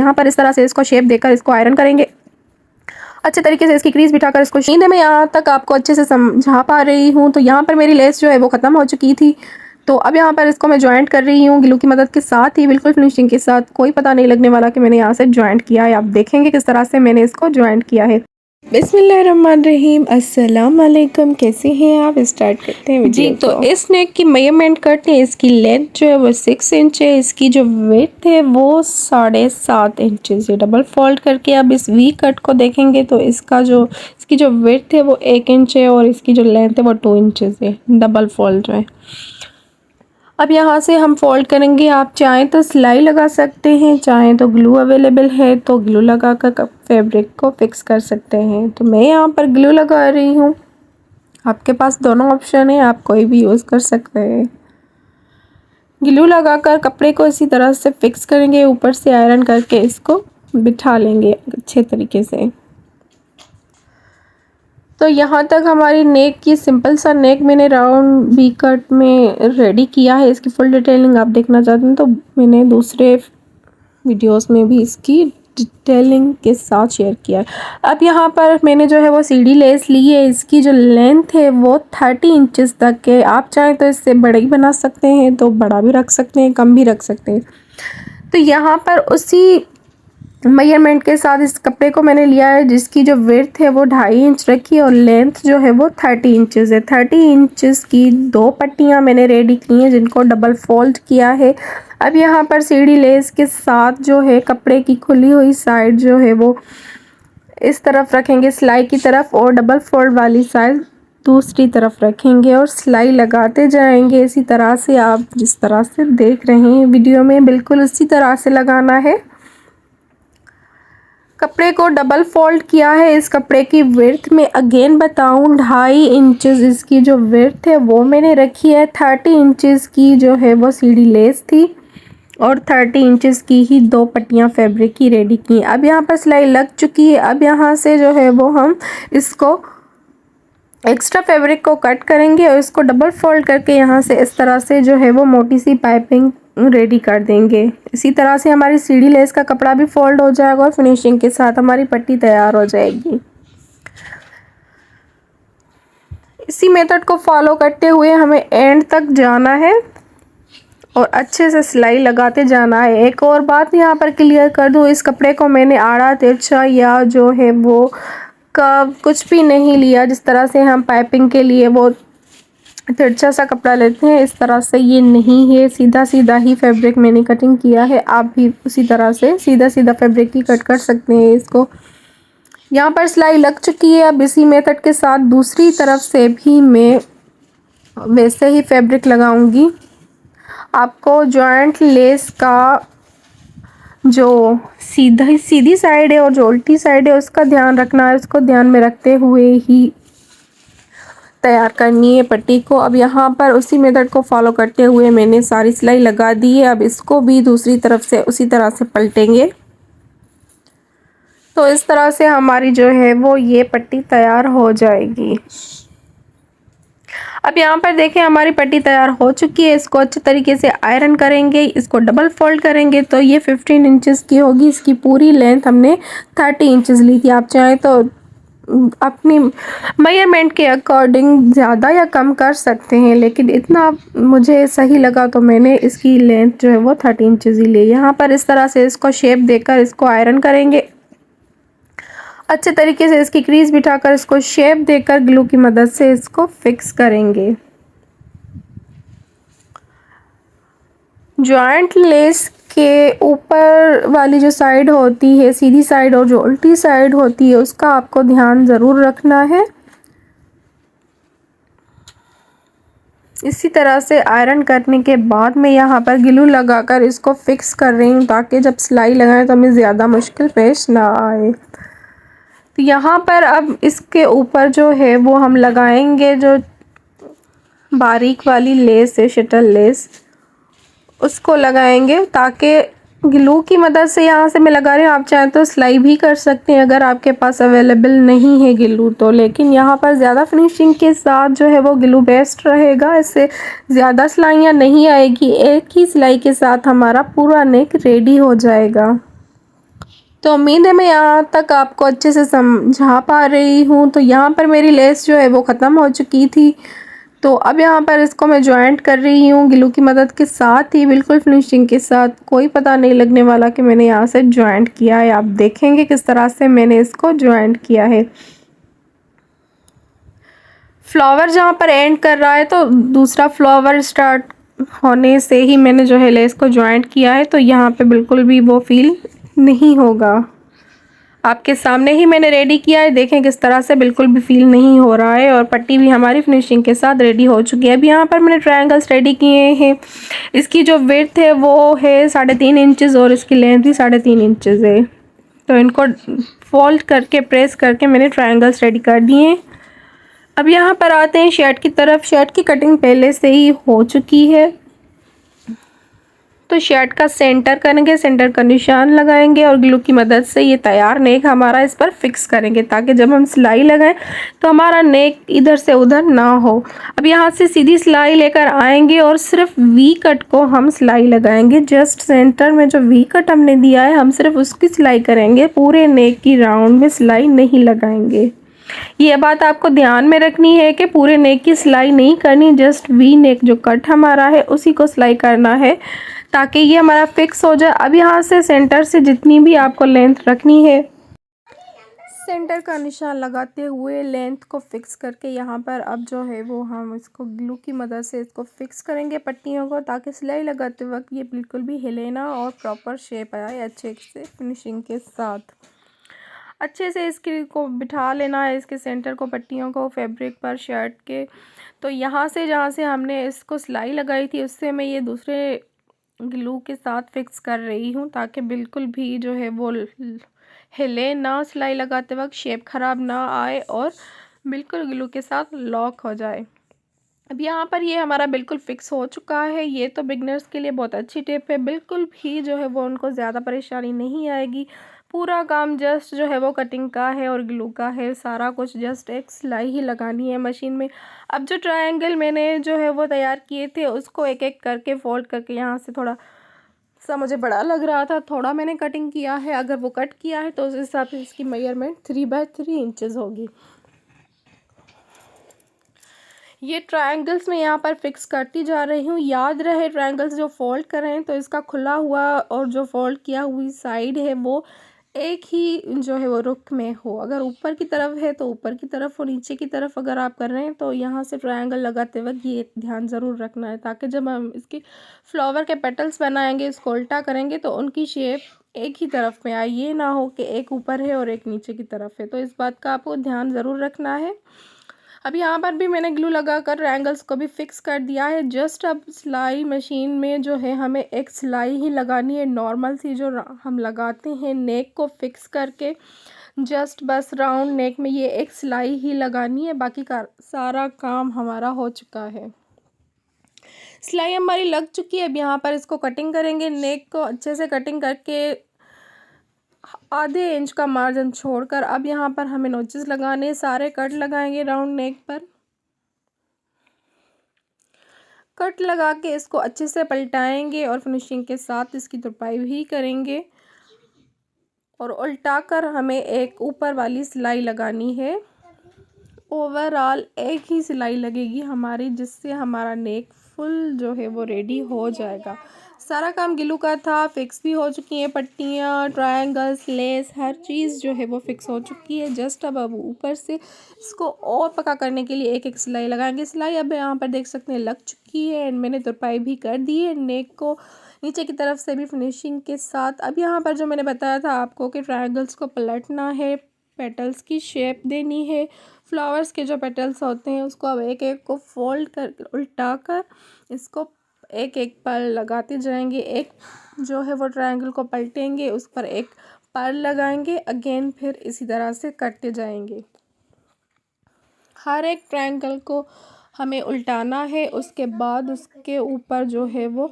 यहाँ पर इस तरह से इसको शेप देकर इसको आयरन करेंगे। अच्छे तरीके से इसकी क्रीज बिठाकर इसको शींदे में यहाँ तक आपको अच्छे से समझा पा रही हूँ। तो यहाँ पर मेरी लेस जो है वो ख़त्म हो चुकी थी। तो अब यहाँ पर इसको मैं जॉइंट कर रही हूँ ग्लू की मदद के साथ ही, बिल्कुल फिनिशिंग के साथ। कोई पता नहीं लगने वाला कि मैंने यहाँ से जॉइंट किया है। आप देखेंगे किस तरह से मैंने इसको जॉइंट किया है। बिस्मिल्लाहिर्रहमानिर्रहीम, अस्सलाम वालेकुम। कैसे हैं आप? स्टार्ट करते हैं जी, वीडियो तो को। इस नेक की मेजरमेंट करते हैं। इसकी लेंथ जो है वो 6 इंच है। इसकी जो विड्थ है वो 7.5 इंचज़ है। डबल फोल्ड करके अब इस वी कट को देखेंगे तो इसकी जो विड्थ है वो 1 इंच है और इसकी जो लेंथ है वो 2 इंचज़ है। डबल फोल्ड जो है। अब यहाँ से हम फोल्ड करेंगे। आप चाहें तो सिलाई लगा सकते हैं, चाहें तो ग्लू अवेलेबल है तो ग्लू लगा कर फैब्रिक को फिक्स कर सकते हैं। तो मैं यहाँ पर ग्लू लगा रही हूँ। आपके पास दोनों ऑप्शन है, आप कोई भी यूज़ कर सकते हैं। ग्लू लगाकर कपड़े को इसी तरह से फिक्स करेंगे, ऊपर से आयरन करके इसको बिठा लेंगे अच्छे तरीके से। तो यहाँ तक हमारी नेक की सिंपल सा नेक मैंने राउंड वी कट में रेडी किया है। इसकी फुल डिटेलिंग आप देखना चाहते हैं तो मैंने दूसरे वीडियोस में भी इसकी डिटेलिंग के साथ शेयर किया है। अब यहाँ पर मैंने जो है वो सीढ़ी लेस ली है। इसकी जो लेंथ है वो 30 इंचज़ तक है। आप चाहें तो इससे बड़ा ही बना सकते हैं, तो बड़ा भी रख सकते हैं, कम भी रख सकते हैं। तो यहाँ पर उसी मेजरमेंट के साथ इस कपड़े को मैंने लिया है, जिसकी जो विड्थ है वो 2.5 इंच रखी है और लेंथ जो है वो 30 इंचज़ है। 30 इंचज़ की 2 पट्टियाँ मैंने रेडी की हैं, जिनको डबल फोल्ड किया है। अब यहाँ पर सीढ़ी लेस के साथ जो है कपड़े की खुली हुई साइड जो है वो इस तरफ रखेंगे सिलाई की तरफ, और डबल फोल्ड वाली साइड दूसरी तरफ रखेंगे और सिलाई लगाते जाएंगे। इसी तरह से आप जिस तरह से देख रहे हैं वीडियो में, बिल्कुल उसी तरह से लगाना है। कपड़े को डबल फोल्ड किया है। इस कपड़े की विड्थ में अगेन बताऊं 2.5 इंचज़ इसकी जो विड्थ है वो मैंने रखी है। 30 इंचज़ की जो है वो सीढ़ी लेस थी और 30 इंचज़ की ही 2 पट्टियां फैब्रिक की रेडी की। अब यहाँ पर सिलाई लग चुकी है। अब यहाँ से जो है वो हम इसको एक्स्ट्रा फैब्रिक को कट करेंगे और इसको डबल फोल्ड करके यहाँ से इस तरह से जो है वो मोटी सी पाइपिंग रेडी कर देंगे। इसी तरह से हमारी सीढ़ी लेस का कपड़ा भी फोल्ड हो जाएगा और फिनिशिंग के साथ हमारी पट्टी तैयार हो जाएगी। इसी मेथड को फॉलो करते हुए हमें एंड तक जाना है और अच्छे से सिलाई लगाते जाना है। एक और बात यहाँ पर क्लियर कर दूँ, इस कपड़े को मैंने आड़ा तिरछा या जो है वो कर्व कुछ भी नहीं लिया। जिस तरह से हम पाइपिंग के लिए वो तिरछा सा कपड़ा लेते हैं, इस तरह से ये नहीं है। सीधा सीधा ही फैब्रिक मैंने कटिंग किया है। आप भी उसी तरह से सीधा सीधा फैब्रिक ही कट कर सकते हैं इसको। यहाँ पर सिलाई लग चुकी है। अब इसी मेथड के साथ दूसरी तरफ से भी मैं वैसे ही फैब्रिक लगाऊंगी। आपको जॉइंट लेस का जो सीधी साइड है और जो उल्टी साइड है उसका ध्यान रखना है। उसको ध्यान में रखते हुए ही तैयार करनी है पट्टी को। अब यहाँ पर उसी मेथड को फॉलो करते हुए मैंने सारी सिलाई लगा दी है। अब इसको भी दूसरी तरफ से उसी तरह से पलटेंगे। तो इस तरह से हमारी जो है वो ये पट्टी तैयार हो जाएगी। अब यहाँ पर देखें हमारी पट्टी तैयार हो चुकी है। इसको अच्छे तरीके से आयरन करेंगे, इसको डबल फोल्ड करेंगे तो ये 15 इंचज़ की होगी। इसकी पूरी लेंथ हमने 30 इंचज़ ली थी। आप चाहें तो अपनी मेजरमेंट के अकॉर्डिंग ज़्यादा या कम कर सकते हैं, लेकिन इतना मुझे सही लगा तो मैंने इसकी लेंथ जो है वो 30 इंचज़ ही ली। यहाँ पर इस तरह से इसको शेप देकर इसको आयरन करेंगे। अच्छे तरीके से इसकी क्रीज बिठाकर इसको शेप देकर ग्लू की मदद से इसको फिक्स करेंगे। जॉइंट लेस के ऊपर वाली जो साइड होती है सीधी साइड और जो उल्टी साइड होती है उसका आपको ध्यान ज़रूर रखना है। इसी तरह से आयरन करने के बाद मैं यहाँ पर ग्लू लगाकर इसको फिक्स कर रही हूँ, ताकि जब सिलाई लगाएं तो हमें ज़्यादा मुश्किल पेश ना आए। तो यहाँ पर अब इसके ऊपर जो है वो हम लगाएंगे जो बारीक वाली लेस है, शटल लेस, उसको लगाएंगे ताकि ग्लू की मदद से यहाँ से मैं लगा रही हूँ। आप चाहें तो सिलाई भी कर सकते हैं अगर आपके पास अवेलेबल नहीं है ग्लू तो, लेकिन यहाँ पर ज़्यादा फिनिशिंग के साथ जो है वो ग्लू बेस्ट रहेगा। इससे ज़्यादा सिलाइयाँ नहीं आएगी। एक ही सिलाई के साथ हमारा पूरा नेक रेडी हो जाएगा। तो उम्मीद है मैं यहाँ तक आपको अच्छे से समझा पा रही हूँ। तो यहाँ पर मेरी लेस जो है वो ख़त्म हो चुकी थी। तो अब यहाँ पर इसको मैं जॉइंट कर रही हूँ ग्लू की मदद के साथ ही, बिल्कुल फिनिशिंग के साथ। कोई पता नहीं लगने वाला कि मैंने यहाँ से जॉइंट किया है। आप देखेंगे किस तरह से मैंने इसको जॉइंट किया है। फ्लावर जहाँ पर एंड कर रहा है तो दूसरा फ्लावर स्टार्ट होने से ही मैंने जो है लेस को जॉइंट किया है। तो यहाँ पे बिल्कुल भी वो फील नहीं होगा। आपके सामने ही मैंने रेडी किया है, देखें किस तरह से बिल्कुल भी फील नहीं हो रहा है। और पट्टी भी हमारी फिनिशिंग के साथ रेडी हो चुकी है। अब यहाँ पर मैंने ट्रायंगल्स रेडी किए हैं। इसकी जो विड्थ है वो है 3.5 इंचज़ और इसकी लेंथ भी 3.5 इंचज़ है। तो इनको फोल्ड करके प्रेस करके मैंने ट्रायंगल्स रेडी कर दिए हैं। अब यहाँ पर आते हैं शर्ट की तरफ। शर्ट की कटिंग पहले से ही हो चुकी है। तो शर्ट का सेंटर करेंगे, सेंटर का निशान लगाएंगे और ग्लू की मदद से ये तैयार नेक हमारा इस पर फिक्स करेंगे, ताकि जब हम सिलाई लगाएं तो हमारा नेक इधर से उधर ना हो। अब यहाँ से सीधी सिलाई लेकर आएंगे और सिर्फ वी कट को हम सिलाई लगाएंगे। जस्ट सेंटर में जो वी कट हमने दिया है हम सिर्फ उसकी सिलाई करेंगे, पूरे नेक की राउंड में सिलाई नहीं लगाएंगे। ये बात आपको ध्यान में रखनी है कि पूरे नेक की सिलाई नहीं करनी, जस्ट वी नेक जो कट हमारा है उसी को सिलाई करना है, ताकि ये हमारा फिक्स हो जाए। अब यहाँ से सेंटर से जितनी भी आपको लेंथ रखनी है, सेंटर का निशान लगाते हुए लेंथ को फिक्स करके यहाँ पर अब जो है वो हम इसको ग्लू की मदद से इसको फिक्स करेंगे पट्टियों को, ताकि सिलाई लगाते वक्त ये बिल्कुल भी हिले ना और प्रॉपर शेप आए अच्छे से फिनिशिंग के साथ। अच्छे से इसके को बिठा लेना है, इसके सेंटर को, पट्टियों को फैब्रिक पर शर्ट के। तो यहाँ से जहाँ से हमने इसको सिलाई लगाई थी उससे मैं ये दूसरे ग्लू के साथ फिक्स कर रही हूँ, ताकि बिल्कुल भी जो है वो हिले ना सिलाई लगाते वक्त, शेप ख़राब ना आए और बिल्कुल ग्लू के साथ लॉक हो जाए। अब यहाँ पर ये हमारा बिल्कुल फिक्स हो चुका है। ये तो बिगनर्स के लिए बहुत अच्छी टिप है, बिल्कुल भी जो है वो उनको ज़्यादा परेशानी नहीं आएगी। पूरा काम जस्ट जो है वो कटिंग का है और ग्लू का है, सारा कुछ जस्ट एक सिलाई ही लगानी है मशीन में। अब जो ट्रायंगल मैंने जो है वो तैयार किए थे उसको एक एक करके फोल्ड करके, यहाँ से थोड़ा सा मुझे बड़ा लग रहा था, थोड़ा मैंने कटिंग किया है। अगर वो कट किया है तो उस हिसाब से इसकी मेजरमेंट 3x3 इंचज़ होगी। ये ट्रायंगल्स मैं यहाँ पर फिक्स करती जा रही हूँ। याद रहे ट्रायंगल्स जो फोल्ड कर रहे हैं तो इसका खुला हुआ और जो फोल्ड किया हुई साइड है वो एक ही जो है वो रुख में हो। अगर ऊपर की तरफ है तो ऊपर की तरफ हो, नीचे की तरफ अगर आप कर रहे हैं तो यहाँ से ट्रायंगल लगाते वक्त ये ध्यान ज़रूर रखना है, ताकि जब हम इसके फ्लावर के पेटल्स बनाएंगे, इसको उल्टा करेंगे तो उनकी शेप एक ही तरफ में आए। ये ना हो कि एक ऊपर है और एक नीचे की तरफ है। तो इस बात का आपको ध्यान ज़रूर रखना है। अब यहाँ पर भी मैंने ग्लू लगाकर ट्रायंगल्स को भी फिक्स कर दिया है। जस्ट अब सिलाई मशीन में जो है हमें एक सिलाई ही लगानी है, नॉर्मल सी जो हम लगाते हैं नेक को फिक्स करके। जस्ट बस राउंड नेक में ये एक सिलाई ही लगानी है, बाकी का सारा काम हमारा हो चुका है। सिलाई हमारी लग चुकी है। अब यहाँ पर इसको कटिंग करेंगे। नेक को अच्छे से कटिंग करके आधे इंच का मार्जिन छोड़कर अब यहाँ पर हमें नोचेस लगाने, सारे कट लगाएंगे राउंड नेक पर। कट लगा के इसको अच्छे से पलटाएंगे और फिनिशिंग के साथ इसकी तुरपाई भी करेंगे। और उल्टा कर हमें एक ऊपर वाली सिलाई लगानी है। ओवरऑल एक ही सिलाई लगेगी हमारी, जिससे हमारा नेक फुल जो है वो रेडी हो जाएगा। सारा काम ग्लू का था, फिक्स भी हो चुकी हैं पट्टियाँ, ट्रायंगल्स, लेस, हर चीज़ जो है वो फिक्स हो चुकी है। जस्ट अब ऊपर से इसको और पका करने के लिए एक एक सिलाई लगाएंगे। सिलाई अब यहाँ पर देख सकते हैं लग चुकी है एंड मैंने तुरपाई भी कर दी है नेक को नीचे की तरफ से भी फिनिशिंग के साथ। अब यहाँ पर जो मैंने बताया था आपको कि ट्रायंगल्स को पलटना है, पेटल्स की शेप देनी है, फ्लावर्स के जो पेटल्स होते हैं उसको अब एक एक को फोल्ड कर उल्टा कर इसको एक एक पर लगाते जाएंगे। एक जो है वो ट्रायंगल को पलटेंगे, उस पर एक पर लगाएंगे, अगेन फिर इसी तरह से करते जाएंगे। हर एक ट्रायंगल को हमें उल्टाना है, उसके बाद उसके ऊपर जो है वो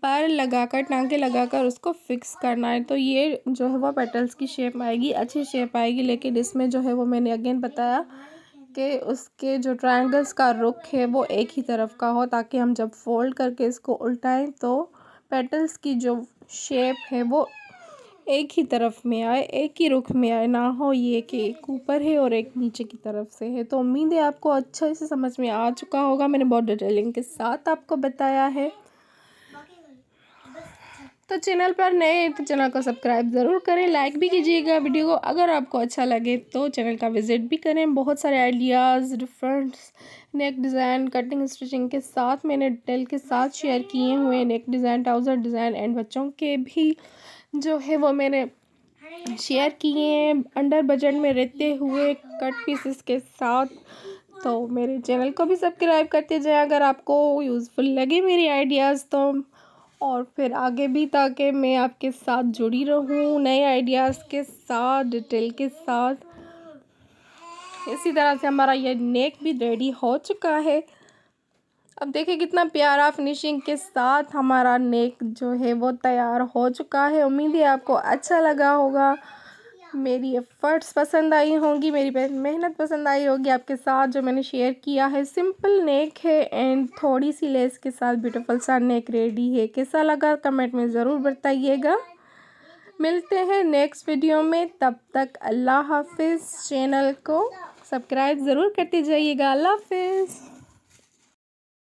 पर लगाकर, टांके लगाकर उसको फिक्स करना है। तो ये जो है वो पेटल्स की शेप आएगी, अच्छी शेप आएगी। लेकिन इसमें जो है वो मैंने अगेन बताया कि उसके जो ट्रायंगल्स का रुख है वो एक ही तरफ का हो, ताकि हम जब फोल्ड करके इसको उल्टाएं तो पेटल्स की जो शेप है वो एक ही तरफ में आए, एक ही रुख में आए, ना हो ये कि एक ऊपर है और एक नीचे की तरफ से है। तो उम्मीद है आपको अच्छे से समझ में आ चुका होगा, मैंने बहुत डिटेलिंग के साथ आपको बताया है। तो चैनल पर नए हैं तो चैनल को सब्सक्राइब ज़रूर करें, लाइक भी कीजिएगा वीडियो को। अगर आपको अच्छा लगे तो चैनल का विज़िट भी करें। बहुत सारे आइडियाज़, डिफरेंट नेक डिज़ाइन, कटिंग स्टिचिंग के साथ मैंने डिटेल के साथ शेयर किए हुए नेक डिज़ाइन, ट्राउज़र डिज़ाइन एंड बच्चों के भी जो है वो मैंने शेयर किए हैं अंडर बजट में रहते हुए कट पीसेस के साथ। तो मेरे चैनल को भी सब्सक्राइब करते जाए अगर आपको यूज़फुल लगे मेरी आइडियाज़ तो, और फिर आगे भी ताकि मैं आपके साथ जुड़ी रहूं नए आइडियाज़ के साथ, डिटेल के साथ। इसी तरह से हमारा ये नेक भी रेडी हो चुका है। अब देखिए कितना प्यारा फिनिशिंग के साथ हमारा नेक जो है वो तैयार हो चुका है। उम्मीद है आपको अच्छा लगा होगा, मेरी एफ़र्ट्स पसंद आई होंगी, मेरी मेहनत पसंद आई होगी आपके साथ जो मैंने शेयर किया है। सिंपल नेक है एंड थोड़ी सी लेस के साथ ब्यूटीफुल सा नेक रेडी है। कैसा लगा कमेंट में ज़रूर बताइएगा। मिलते हैं नेक्स्ट वीडियो में, तब तक अल्लाह हाफिज़। चैनल को सब्सक्राइब ज़रूर करते जाइएगा। अल्लाह हाफिज़।